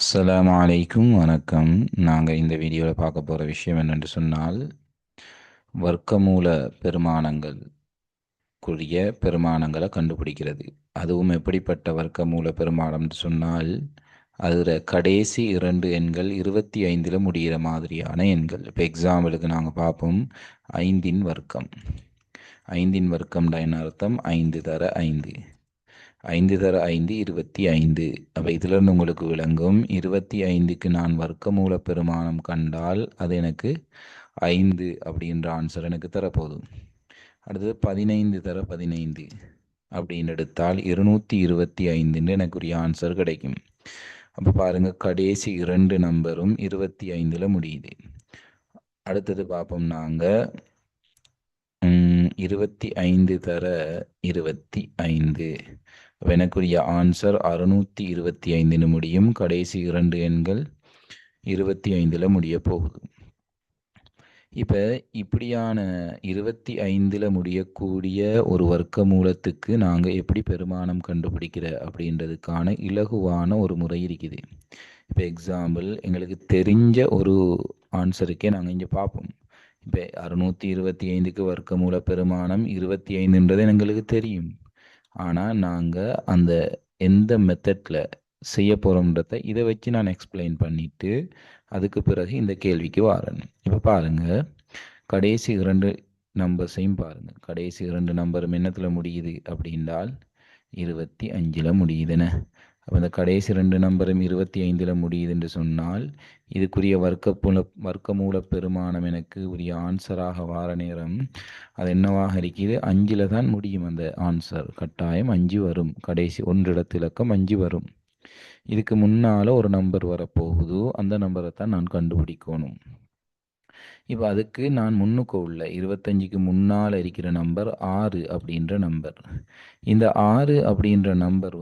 அஸ்ஸலாமு அலைக்கும் வணக்கம். நாங்கள் இந்த வீடியோவில் பார்க்க போகிற விஷயம் என்னென்று சொன்னால் வர்க்கமூல பெருமானங்களுக்குரிய பெருமானங்களை கண்டுபிடிக்கிறது. அதுவும் எப்படிப்பட்ட வர்க்கமூல பெருமானம்னு சொன்னால் அதில் கடைசி இரண்டு எண்கள் 25 முடிகிற மாதிரியான எண்கள். இப்போ எக்ஸாம்பிளுக்கு நாங்கள் பார்ப்போம். ஐந்தின் வர்க்கம். ஐந்தின் வர்க்கம்டா என்ன அர்த்தம்? 5 தர 5. 5 தர 5 25. அப்போ இதிலிருந்து உங்களுக்கு விளங்கும் 25க்கு நான் வர்க்கமூல பெருமானம் கண்டால் அது எனக்கு 5 அப்படின்ற ஆன்சர் எனக்கு தரப்போதும். அடுத்தது 15 தர 15 அப்படின்னு எடுத்தால் 225 எனக்குரிய ஆன்சர் கிடைக்கும். அப்போ பாருங்க, கடைசி இரண்டு நம்பரும் 25 முடியுது. அடுத்தது பார்ப்போம் நாங்கள் 25 தர 25. எனக்குரிய ஆன்சர் 625 முடியும். கடைசி இரண்டு எண்கள் 25 முடிய போகுது. இப்போ இப்படியான 25 முடியக்கூடிய ஒரு வர்க்க மூலத்துக்கு நாங்கள் எப்படி பெருமானம் கண்டுபிடிக்கிற அப்படின்றதுக்கான இலகுவான ஒரு முறை இருக்குது. இப்போ எக்ஸாம்பிள், எங்களுக்கு தெரிஞ்ச ஒரு ஆன்சருக்கே நாங்கள் இங்கே பார்ப்போம். இப்போ 625க்கு வர்க்கமூல பெருமானம் 25ன்றது எங்களுக்கு தெரியும். ஆனால் நாங்கள் அந்த எந்த மெத்தடில் செய்ய போகிறோம்ன்றத இதை வச்சு நான் எக்ஸ்பிளைன் பண்ணிவிட்டு அதுக்கு பிறகு இந்த கேள்விக்கு வரேன். இப்போ பாருங்கள், கடைசி இரண்டு நம்பர்ஸையும் பாருங்கள். கடைசி இரண்டு நம்பரும் என்னத்தில் முடியுது அப்படின்றால் 25 முடியுதுன்னு. அப்போ இந்த கடைசி ரெண்டு நம்பரும் 25 முடியுதுன்னு சொன்னால் இதுக்குரிய வர்க்கமூல பெருமானம் எனக்கு உரிய ஆன்சராக வார நேரம் அது என்னவாக இருக்குது? 5 தான் முடியும். அந்த ஆன்சர் கட்டாயம் 5 வரும். கடைசி ஒன்றிடத்து இலக்கம் 5 வரும். இதுக்கு முன்னால் ஒரு நம்பர் வரப்போகுது. அந்த நம்பரை தான் நான் கண்டுபிடிக்கணும். இப்போ அதுக்கு நான் முன்னுக்கு உள்ள 25க்கு முன்னால் இருக்கிற நம்பர் 6 அப்படின்ற நம்பர். இந்த 6 அப்படின்ற நம்பர்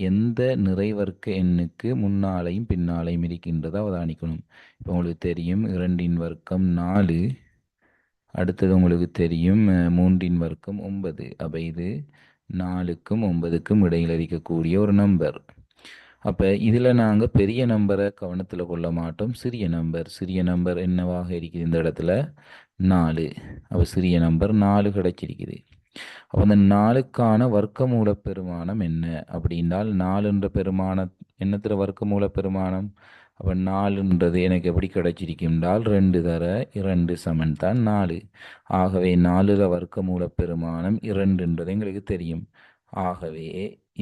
எந்த நிறைவர்க்க எண்ணுக்கு முன்னாலையும் பின்னாலையும் இருக்கின்றதை அவதானிக்கணும். இப்போ உங்களுக்கு தெரியும் 2ன் வர்க்கம் 4. அடுத்தது உங்களுக்கு தெரியும் 3ன் வர்க்கம் 9. அப்போ இது 4க்கும் 9க்கும் இடையில் இருக்கக்கூடிய ஒரு நம்பர். அப்போ இதில் நாங்கள் பெரிய நம்பரை கவனத்தில் கொள்ள மாட்டோம். சிறிய நம்பர் என்னவாக இருக்குது இந்த இடத்துல? 4. அப்போ சிறிய நம்பர் 4 கிடைச்சிருக்குது. அப்போ அந்த 4க்கான வர்க்கமூல பெருமானம் என்ன அப்படின்னால் 4ன்ற பெருமானம் என்னத்தில் வர்க்கமூல பெருமானம்? அப்போ 4ன்றது எனக்கு எப்படி கிடைச்சிருக்கின்றால் 2 தர 2 சமன் தான் 4. ஆகவே 4ற வர்க்கமூல பெருமானம் 2ன்றது எங்களுக்கு தெரியும். ஆகவே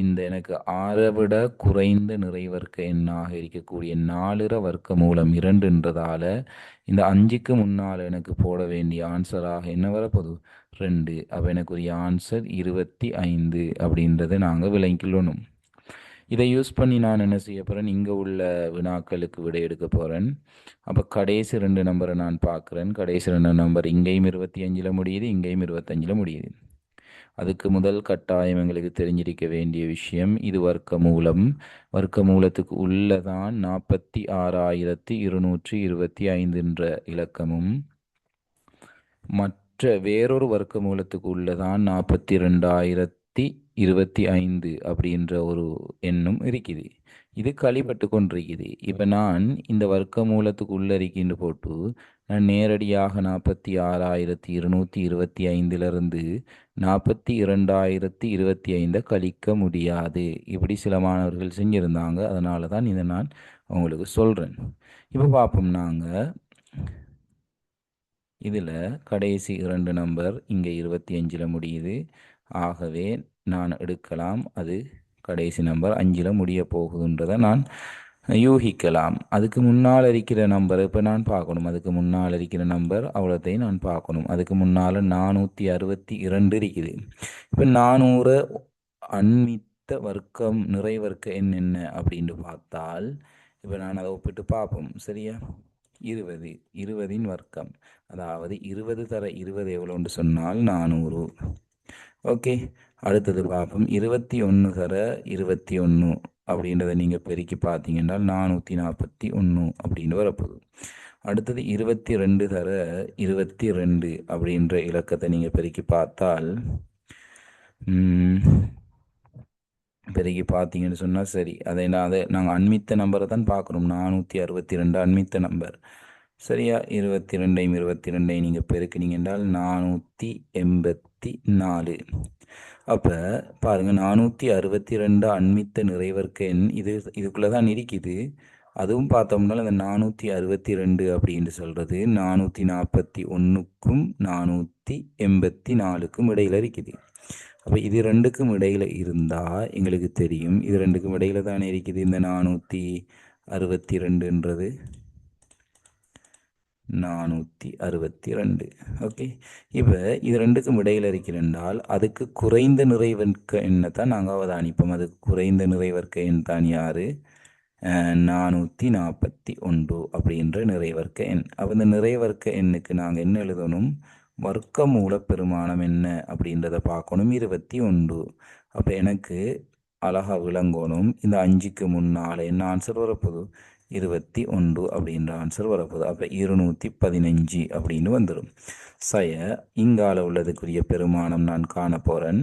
இந்த எனக்கு 6 விட குறைந்த நிறைவர்க்க எண்ணாக இருக்கக்கூடிய 4ற வர்க்க மூலம் 2ன்றதால இந்த 5க்கு முன்னால் எனக்கு போட வேண்டிய ஆன்சராக என்ன வரப்போகுது? 2. அப்போ எனக்குரிய ஆன்சர் 25 அப்படின்றத நாங்கள் விளங்கிக்கொள்ளணும். இதை யூஸ் பண்ணி நான் என்ன செய்ய போகிறேன்? இங்கே உள்ள வினாக்களுக்கு விடை எடுக்க போகிறேன். அப்போ கடைசி ரெண்டு நம்பரை நான் பார்க்குறேன். கடைசி ரெண்டு நம்பர் இங்கேயும் 25 முடியுது, இங்கேயும் 25 முடியுது. அதுக்கு முதல் கட்டாயம் எங்களுக்கு தெரிஞ்சிருக்க வேண்டிய விஷயம், இது வர்க்க மூலத்துக்கு உள்ளதான் 46,225 இலக்கமும் மற்ற வேறொரு வர்க்க மூலத்துக்கு உள்ளதான் 42,025 அப்படின்ற ஒரு எண்ணும் இருக்குது. இது கழிப்பட்டு கொண்டிருக்குது. இப்போ நான் இந்த வர்க்க மூலத்துக்கு உள்ள இருக்கின்ற போட்டு நான் நேரடியாக 46,225 42,025 கழிக்க முடியாது. இப்படி சில மாணவர்கள் செஞ்சுருந்தாங்க. அதனால தான் இதை நான் உங்களுக்கு சொல்கிறேன். இப்போ பார்ப்போம். நாங்கள் இதில் கடைசி இரண்டு நம்பர் இங்கே 25 முடியுது. ஆகவே நான் எடுக்கலாம், அது கடைசி நம்பர் 5 முடிய போகுதுன்றதை நான் யூகிக்கலாம். அதுக்கு முன்னால் இருக்கிற நம்பர் இப்போ நான் பார்க்கணும். அதுக்கு முன்னால் இருக்கிற நம்பர் அவ்வளோத்தையும் நான் பார்க்கணும். அதுக்கு முன்னால் 462 இருக்குது. இப்போ 400 அண்மித்த வர்க்கம் நிறைவர்க்க எண் என்ன அப்படின்னு பார்த்தால் இப்போ நான் அதை ஒப்பிட்டு பார்ப்போம். சரியா? 20ன் வர்க்கம், அதாவது 20 தர 20 எவ்வளோன்னு சொன்னால் 400. ஓகே, அடுத்தது பார்ப்போம். 21 தர 21 அப்படின்றத நீங்கள் பெருக்கி பார்த்தீங்கன்னா 441 அப்படின்னு வரப்போகுது. அடுத்தது 22 தர 22 அப்படின்ற இலக்கத்தை நீங்கள் பெருக்கி பார்த்தால் பெருகி பார்த்தீங்கன்னு சொன்னால் சரி. அதை நாங்கள் அண்மித்த நம்பரை தான் பார்க்குறோம். 462 அண்மித்த நம்பர். சரியா? 22ஐயும் 22ஐயும் நீங்கள் பெருக்கினீங்க என்றால் 484. அப்போ பாருங்கள், 462 அண்மித்த நிறைவர்க்க எண் இதுக்குள்ளே தான் இருக்குது. அதுவும் பார்த்தோம்னா இந்த 462 அப்படின்னு சொல்கிறது 441க்கும் 484க்கும் இடையில் இருக்குது. அப்போ இது ரெண்டுக்கும் இடையில் இருந்தால் எங்களுக்கு தெரியும், இது ரெண்டுக்கும் இடையில் தானே இருக்குது இந்த 462ன்றது. 462. ஓகே. இப்போ இது ரெண்டுக்கும் இடையில் இருக்கிறால் அதுக்கு குறைந்த நிறைவர்க்க எண்ணை தான் நாங்கள் அவதானிப்போம். அதுக்கு குறைந்த நிறைவர்க்க எண் தான் யார்? 441 அப்படின்ற நிறைவர்க்க எண். அப்போ இந்த நிறைவர்க்க எண்ணுக்கு நாங்கள் என்ன எழுதணும்? வர்க்கமூல பெருமானம் என்ன அப்படின்றத பார்க்கணும். 21. அப்போ எனக்கு அழகாக விளங்கணும், இந்த 5க்கு முன்னால் என்ன ஆன்சர் வரப்போகுது? 21 அப்படின்ற ஆன்சர் வரப்போகுது. அப்போ 215 அப்படின்னு வந்துடும். இங்கால உள்ளதுக்குரிய பெருமானம் நான் காண போகிறேன்.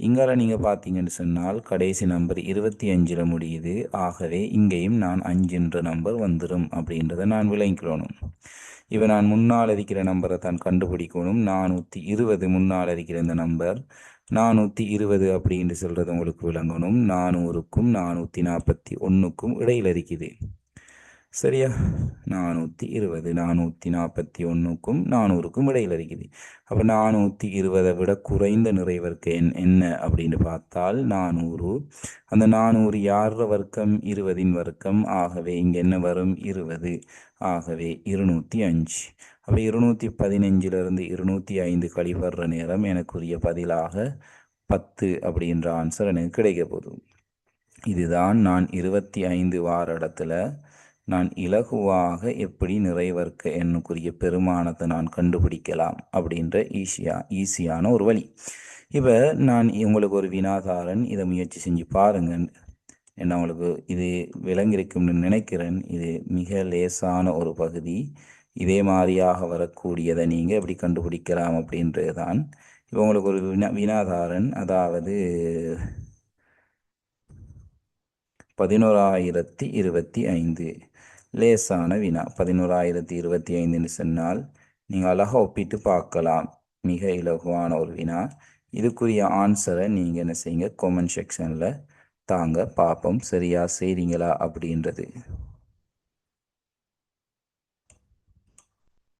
இங்கால நீங்கள் பார்த்தீங்கன்னு சொன்னால் கடைசி நம்பர் 25 முடியுது. ஆகவே இங்கேயும் நான் 5 நம்பர் வந்துடும் அப்படின்றத நான் விளங்கிக்கணும். இப்போ நான் முன்னால் இருக்கிற நம்பரை தான் கண்டுபிடிக்கணும். 420 முன்னால் இருக்கிற இந்த நம்பர் 420 அப்படின்னு சொல்கிறது உங்களுக்கு விளங்கணும். 400க்கும் 441க்கும் இடையில் இருக்குது. சரியா? 420 441க்கும் 400க்கும் இடையில் இருக்குது. அப்போ 420 விட குறைந்த நிறைவர்க்க எண் என்ன அப்படின்னு பார்த்தால் 400. அந்த 400 யார வர்க்கம்? 20இன் வர்க்கம். ஆகவே இங்கே என்ன வரும்? 20. ஆகவே 205. அப்போ 215லிருந்து 205 கழிவர்ற நேரம் எனக்குரிய பதிலாக 10 அப்படின்ற ஆன்சர் எனக்கு கிடைக்க போகுது. இதுதான் நான் 25 வார இடத்துல நான் இலகுவாக எப்படி நிறைவர்க்க எண்ணுக்குரிய பெருமானத்தை நான் கண்டுபிடிக்கலாம் அப்படின்ற ஈஸியான ஒரு வழி. இப்போ நான் உங்களுக்கு ஒரு வினாதாரன், இதை முயற்சி செஞ்சு பாருங்க. என்ன உங்களுக்கு இது விளங்கியிருக்கும்னு நினைக்கிறேன். இது மிக லேசான ஒரு பகுதி. இதே மாதிரியாக வரக்கூடியதை நீங்கள் எப்படி கண்டுபிடிக்கலாம் அப்படின்றது தான். இப்போ உங்களுக்கு ஒரு வினாதாரன், அதாவது 11,025 லேசான வினா. 11,025 சொன்னால் நீங்கள் அழகாக ஒப்பிட்டு பார்க்கலாம். மிக இலகுவான ஒரு வினா. இதுக்குரிய ஆன்சரை நீங்கள் என்ன செய்யுங்க, கமெண்ட் செக்ஷனில் தாங்க, பார்ப்போம் சரியா செய்கிறீங்களா அப்படின்றது.